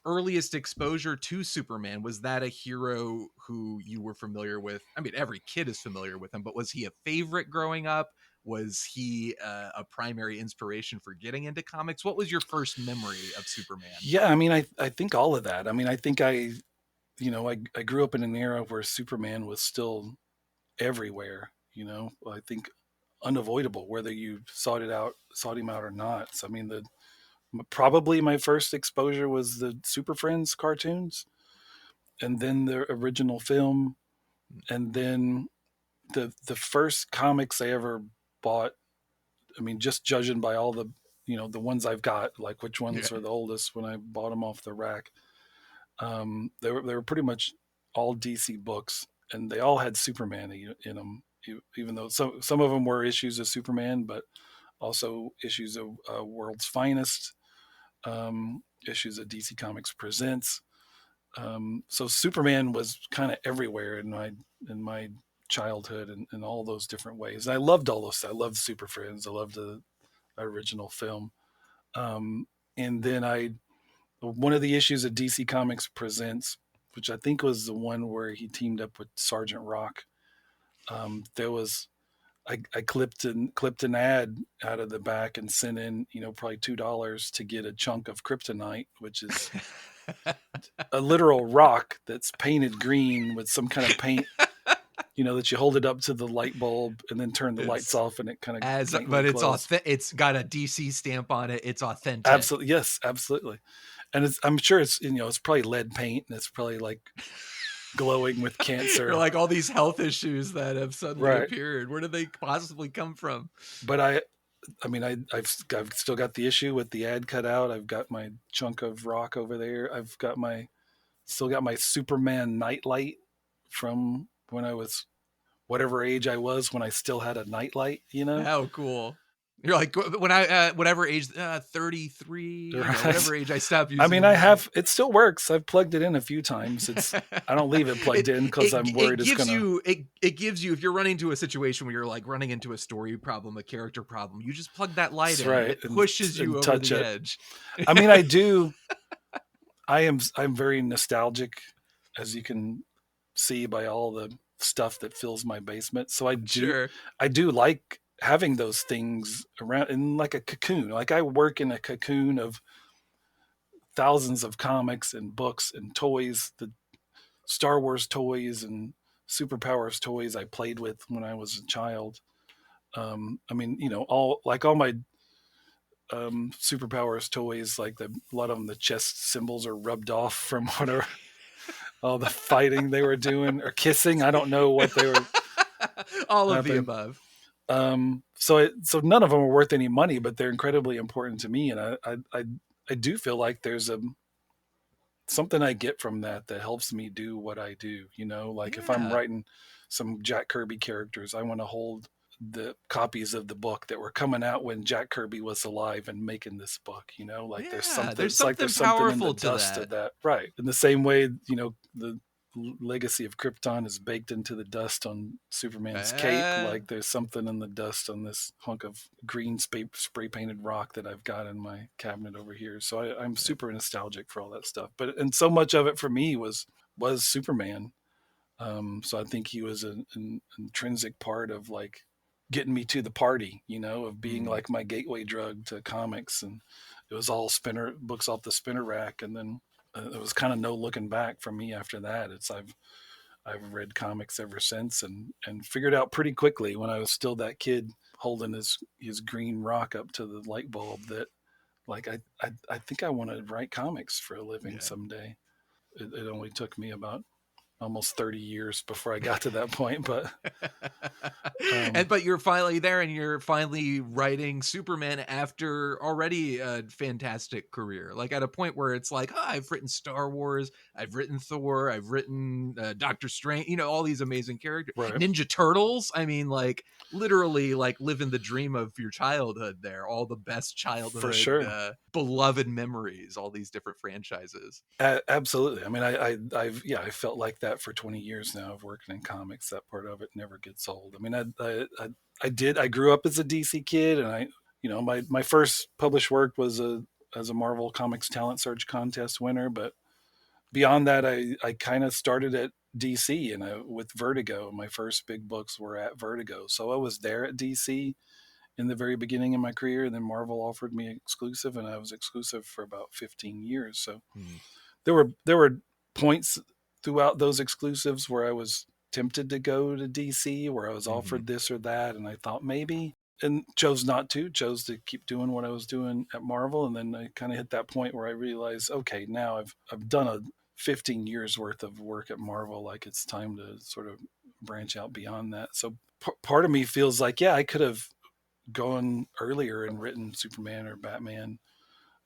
earliest exposure to Superman? Was that a hero who you were familiar with? I mean, every kid is familiar with him, but was he a favorite growing up? Was he a primary inspiration for getting into comics? What was your first memory of Superman? Yeah, I mean, I think all of that. I mean, I think I grew up in an era where Superman was still everywhere. I think unavoidable whether you sought him out or not. So I mean, probably my first exposure was the Super Friends cartoons, and then the original film, and then the first comics I ever bought. I mean, just judging by all the ones I've got, like which Yeah. ones are the oldest when I bought them off the rack. They were pretty much all DC books, and they all had Superman in them. Even though some of them were issues of Superman, but also issues of World's Finest, issues of DC Comics Presents. So Superman was kind of everywhere in my childhood and all those different ways. And I loved all those. I loved Super Friends. I loved the original film. Um, and then one of the issues of DC Comics Presents, which I think was the one where he teamed up with Sergeant Rock. There was I clipped an ad out of the back and sent in, probably $2 to get a chunk of kryptonite, which is a literal rock that's painted green with some kind of paint, that you hold it up to the light bulb and then turn the lights off and it kind of faintly but it's glows. it's got a DC stamp on it. It's authentic. Absolutely, yes, absolutely. And I'm sure it's it's probably lead paint and it's probably like glowing with cancer. Or like all these health issues that have suddenly appeared. Where did they possibly come from? But I've still got the issue with the ad cut out. I've got my chunk of rock over there. I've got still got my Superman nightlight from when I was whatever age I was when I still had a nightlight. How cool. You're like, when I whatever age, 33, Right. whatever age I stopped using. It still works. I've plugged it in a few times. I don't leave it plugged in because I'm worried it's gonna. It gives you, if you're running into a situation where you're like running into a story problem, a character problem, you just plug that light in. Right. It pushes you over the edge. I do. I'm very nostalgic, as you can see by all the stuff that fills my basement. So I do like having those things around in like a cocoon. Like I work in a cocoon of thousands of comics and books and toys, the Star Wars toys and superpowers toys I played with when I was a child. All my superpowers toys, like a lot of them, the chest symbols are rubbed off from whatever all the fighting they were doing or kissing. I don't know what they were. All of the above. So none of them are worth any money, but they're incredibly important to me. And I do feel like there's something I get from that helps me do what I do. If I'm writing some Jack Kirby characters, I want to hold the copies of the book that were coming out when Jack Kirby was alive and making this book. There's something powerful in the dust that. of that, right? In the same way, the legacy of Krypton is baked into the dust on Superman's cape. Like there's something in the dust on this hunk of green spray painted rock that I've got in my cabinet over here. So I'm super nostalgic for all that stuff. And so much of it for me was Superman. So I think he was an intrinsic part of like getting me to the party, of being like my gateway drug to comics. And it was all books off the spinner rack. And then it was kind of no looking back for me after that. I've read comics ever since and figured out pretty quickly when I was still that kid holding his green rock up to the light bulb that like, I think I want to write comics for a living someday. It only took me about almost 30 years before I got to that point, but but you're finally there and you're finally writing Superman after already a fantastic career, like at a point where it's like, I've written Star Wars, I've written Thor, I've written Doctor Strange, all these amazing characters, right. Ninja Turtles. I mean, like literally like living the dream of your childhood there, all the best childhood, for sure. Beloved memories, all these different franchises. Absolutely. I mean, I felt like that for 20 years now of working in comics. That part of it never gets old. I mean, I grew up as a DC kid, and my first published work was as a Marvel Comics Talent Search Contest winner. But beyond that, I kind of started at DC and with Vertigo. My first big books were at Vertigo, so I was there at DC in the very beginning of my career, and then Marvel offered me exclusive, and I was exclusive for about 15 years. So there were points throughout those exclusives where I was tempted to go to DC, where I was offered this or that, and I thought maybe, and chose to keep doing what I was doing at Marvel. And then I kind of hit that point where I realized, okay, now I've done a 15 years worth of work at Marvel. Like it's time to sort of branch out beyond that. So part of me feels like, I could have gone earlier and written Superman or Batman,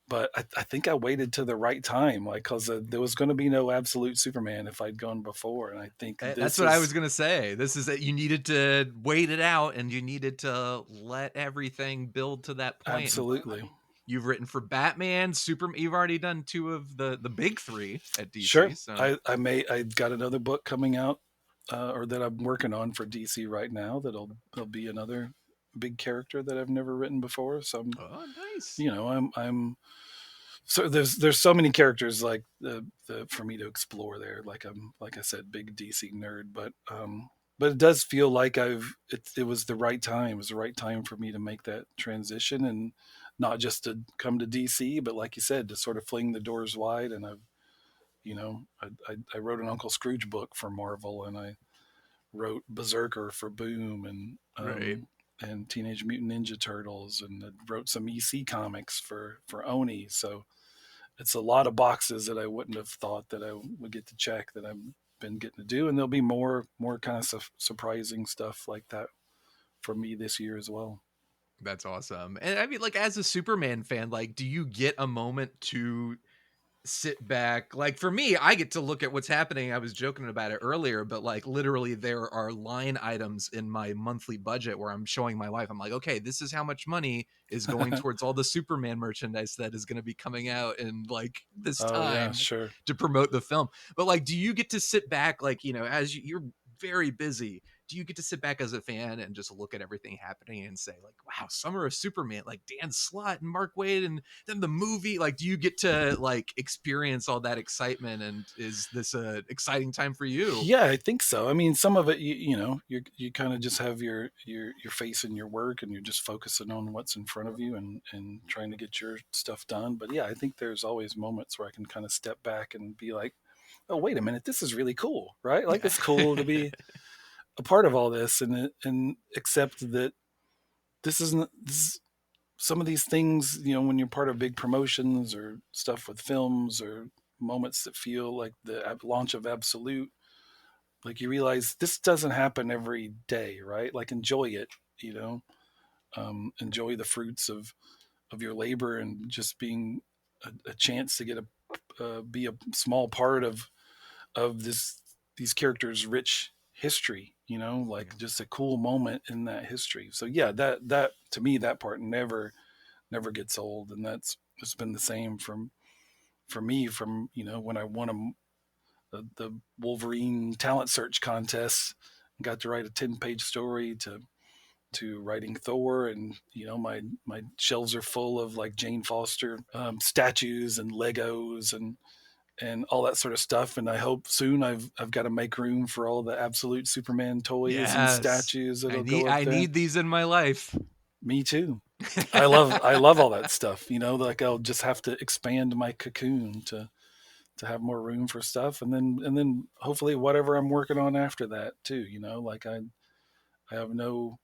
but I think I waited to the right time, like, because there was going to be no absolute Superman if I'd gone before. And I think that's what I was going to say. This is that you needed to wait it out and you needed to let everything build to that point. Absolutely. You've written for Batman, Superman. You've already done two of the big three at Sure. DC. So I got another book coming out, or that I'm working on for DC right now. There'll be another big character that I've never written before. So oh, nice. I'm so there's so many characters like the for me to explore there. Like I'm, like I said, big DC nerd, but it does feel like it was the right time. It was the right time for me to make that transition, and not just to come to DC, but like you said, to sort of fling the doors wide. And I wrote an Uncle Scrooge book for Marvel, and I wrote Berserker for Boom, Right. and Teenage Mutant Ninja Turtles, and I wrote some EC comics for Oni. So it's a lot of boxes that I wouldn't have thought that I would get to check that I've been getting to do, and there'll be more kind of surprising stuff like that for me this year as well. That's awesome. And I mean, like, as a Superman fan, like, do you get a moment to sit back? Like, for me, I get to look at what's happening. I was joking about it earlier, but like, literally, there are line items in my monthly budget where I'm showing my wife, I'm like, okay, this is how much money is going towards all the Superman merchandise that is going to be coming out in like this Oh yeah, time sure. to promote the film. But like, do you get to sit back, like, as you're very busy, do you get to sit back as a fan and just look at everything happening and say like, wow, Summer of Superman, like Dan Slott and Mark Waid, and then the movie, like, do you get to like experience all that excitement, and is this a exciting time for you? Yeah, I think so. I mean, some of it, you kind of just have your face in your work, and you're just focusing on what's in front of you, and trying to get your stuff done. But yeah, I think there's always moments where I can kind of step back and be like, oh, wait a minute, this is really cool, right? Like it's cool to be a part of all this, and accept that this isn't this, some of these things, when you're part of big promotions or stuff with films or moments that feel like the launch of Absolute, like you realize this doesn't happen every day, right? Like enjoy it, you know, enjoy the fruits of your labor, and just being a chance to get be a small part of these characters' rich history, like just a cool moment in that history. So yeah, that to me, that part never gets old, and it's been the same for me from when I won the Wolverine talent search contest, got to write a 10-page story, to writing Thor, and my shelves are full of like Jane Foster statues and Legos and all that sort of stuff. And I hope soon I've got to make room for all the Absolute Superman toys and Yes, statues that'll I need go up I there. need these in my life. Me too. I love all that stuff. Like I'll just have to expand my cocoon to have more room for stuff, and then hopefully whatever I'm working on after that too. Like I have no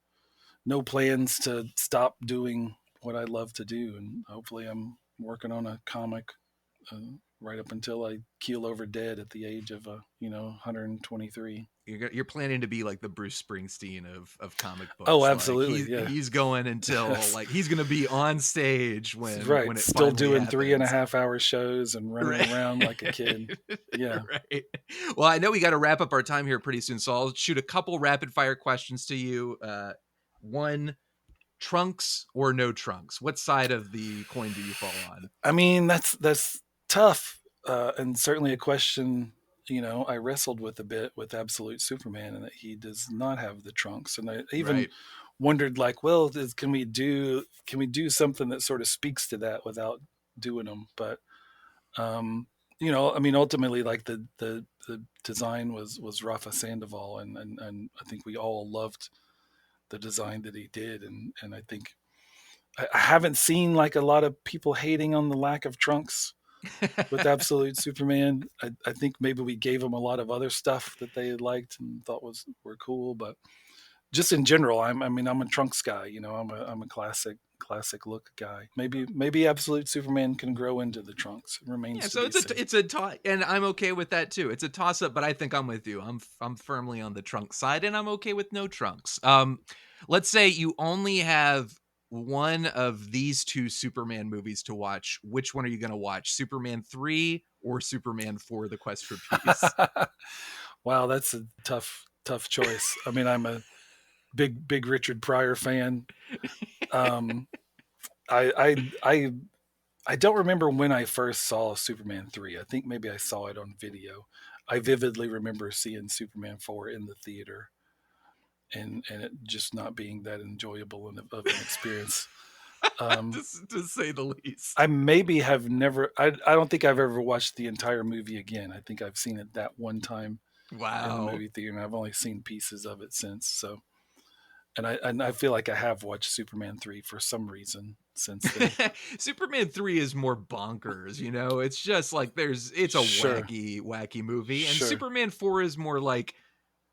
plans to stop doing what I love to do, and hopefully I'm working on a comic uh, right up until I keel over dead at the age of 123. You're planning to be like the Bruce Springsteen of comic Oh, books. Like absolutely, yeah. he's going until like he's gonna be on stage Right, when it still finally doing three and a happens. half hour shows and running Right. around like a kid. Yeah. Right. Well, I know we got to wrap up our time here pretty soon, so I'll shoot a couple rapid fire questions to you. One, trunks or no trunks? What side of the coin do you fall on? I mean, that's tough, and certainly a question I wrestled with a bit with Absolute Superman, and that he does not have the trunks. And I even Right. wondered, like, well, can we do something that sort of speaks to that without doing them? But I mean, ultimately, like the design was Rafa Sandoval, and I think we all loved the design that he did, and I think I haven't seen like a lot of people hating on the lack of trunks with Absolute Superman. I think maybe we gave them a lot of other stuff that they liked and thought were cool, but just in general, I'm a trunks guy. I'm a classic look guy. Maybe Absolute Superman can grow into the trunks. It Yeah, remains to so be seen. it's a toss, and I'm okay with that too. It's a toss up, but I think I'm with you. I'm firmly on the trunk side, and I'm okay with no trunks. Let's say you only have one of these two Superman movies to watch. Which one are you going to watch? Superman 3 or Superman 4: The Quest for Peace? Wow, that's a tough choice. I mean, I'm a big Richard Pryor fan. Um, I I don't remember when I first saw Superman 3. I think maybe I saw it on video. I vividly remember seeing Superman 4 in the theater, and it just not being that enjoyable of an experience. Um, to say the least. I maybe have never. I don't think I've ever watched the entire movie again. I think I've seen it that one time in the Wow. movie theater, and I've only seen pieces of it since. So, and I feel like I have watched Superman 3 for some reason since then. Superman 3 is more bonkers, you know? It's just like it's a Sure, wacky movie. And sure. Superman 4 is more like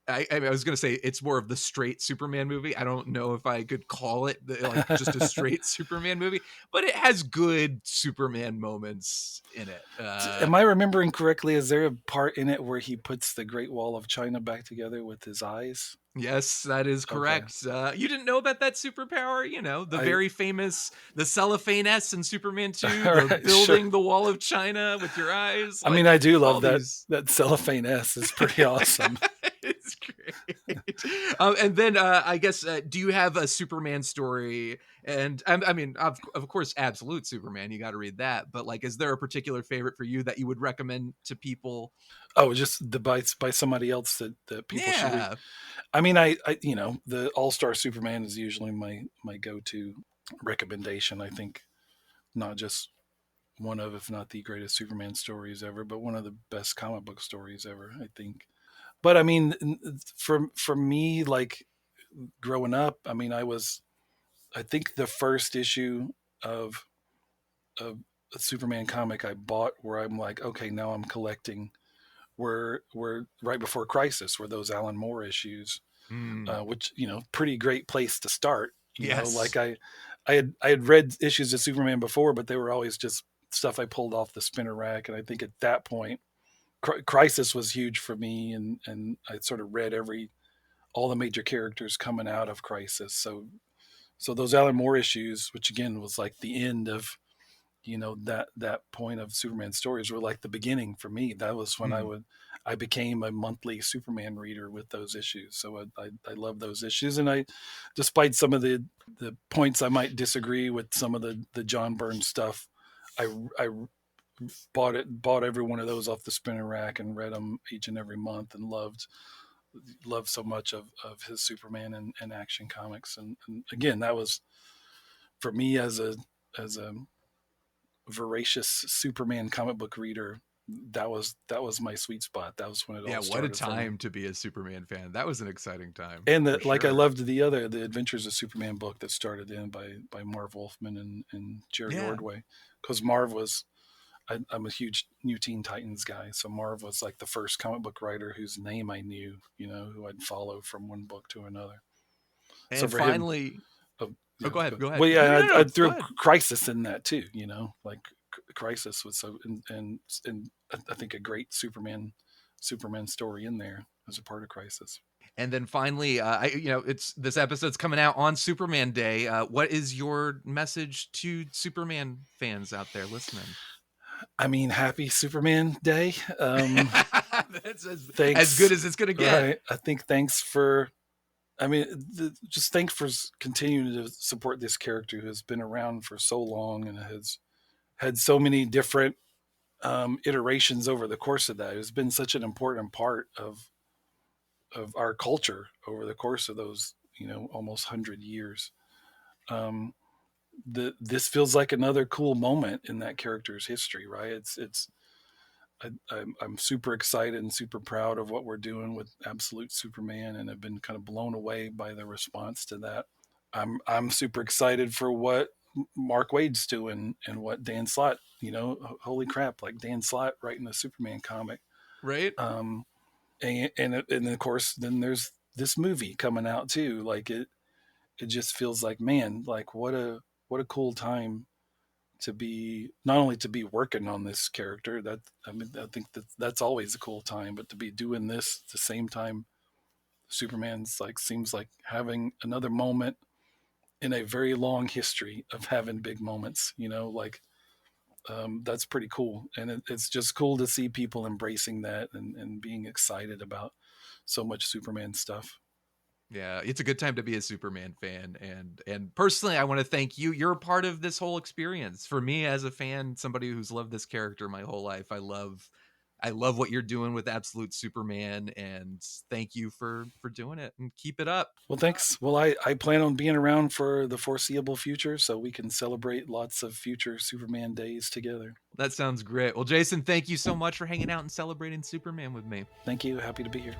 I was gonna say it's more of the straight Superman movie. I don't know if I could call it like just a straight Superman movie, but it has good Superman moments in it. Am I remembering correctly? Is there a part in it where he puts the Great Wall of China back together with his eyes? Yes, that is Okay, correct. You didn't know about that superpower? You know, the I very famous the cellophane S in Superman 2, all the right, sure. building the wall of China with your eyes, I mean, like I do all love that these that cellophane S is pretty awesome. it's great. And then I guess, do you have a Superman story? And I mean, of course, Absolute Superman. You got to read that. But like, is there a particular favorite for you that you would recommend to people? Oh, just the by somebody else that people should read. Yeah. I mean, I the All Star Superman is usually my go to recommendation. I think not just one of, if not the greatest Superman stories ever, but one of the best comic book stories ever, I think. But I mean, for me, like growing up, I mean, I think the first issue of of a Superman comic I bought where I'm like, okay, now I'm collecting were right before Crisis, were those Alan Moore issues, Mm, which pretty great place to start. Like yes. I had read issues of Superman before, but they were always just stuff I pulled off the spinner rack, and I think at that point, Crisis was huge for me, and I sort of read all the major characters coming out of Crisis. So those Alan Moore issues, which again was like the end of that point of Superman stories, were like the beginning for me. That was when Mm. I became a monthly Superman reader with those issues. So I love those issues, and despite some of the points I might disagree with some of the John Byrne stuff, I bought every one of those off the spinner rack and read them each and every month, and loved so much of his Superman and Action Comics. And again, that was for me as a voracious Superman comic book reader. That was my sweet spot. That was when it Yeah. all What a started for me. time to be a Superman fan. That was an exciting time And for I sure. loved the Adventures of Superman book that started in by Marv Wolfman and Jerry Yeah. Ordway, because Marv was I'm a huge New Teen Titans guy, so Marv was like the first comic book writer whose name I knew, who I'd follow from one book to another. So And for him, finally, oh, oh, yeah, go ahead. good. Go ahead. Well, No, no, yeah, no, no. I'd Go throw ahead. Crisis in that too. Like Crisis was so, and I think a great Superman story in there as a part of Crisis. And then finally, it's this episode's coming out on Superman Day. What is your message to Superman fans out there listening? I mean, happy Superman Day. That's as good Thanks. as it's gonna get. Right. I think thanks for. I mean, just thanks for continuing to support this character who has been around for so long and has had so many different iterations over the course of that. It's been such an important part of our culture over the course of those almost 100 years. Um, this feels like another cool moment in that character's history, right? I'm super excited and super proud of what we're doing with Absolute Superman, and have been kind of blown away by the response to that. I'm super excited for what Mark Wade's doing and what Dan Slott. Holy crap! Like Dan Slott writing a Superman comic. Right? Um, and of course, then there's this movie coming out too. Like it just feels like, man, like what a cool time to be, not only to be working on this character. That I mean, I think that's always a cool time, but to be doing this at the same time Superman's like seems like having another moment in a very long history of having big moments, like that's pretty cool. And it's just cool to see people embracing that and being excited about so much Superman stuff. Yeah, it's a good time to be a Superman fan, and personally, I want to thank you. You're a part of this whole experience. For me, as a fan, somebody who's loved this character my whole life, I love what you're doing with Absolute Superman, and thank you for doing it and keep it up. Well, thanks. Well, I plan on being around for the foreseeable future so we can celebrate lots of future Superman days together. That sounds great. Well, Jason, thank you so much for hanging out and celebrating Superman with me. Thank you. Happy to be here.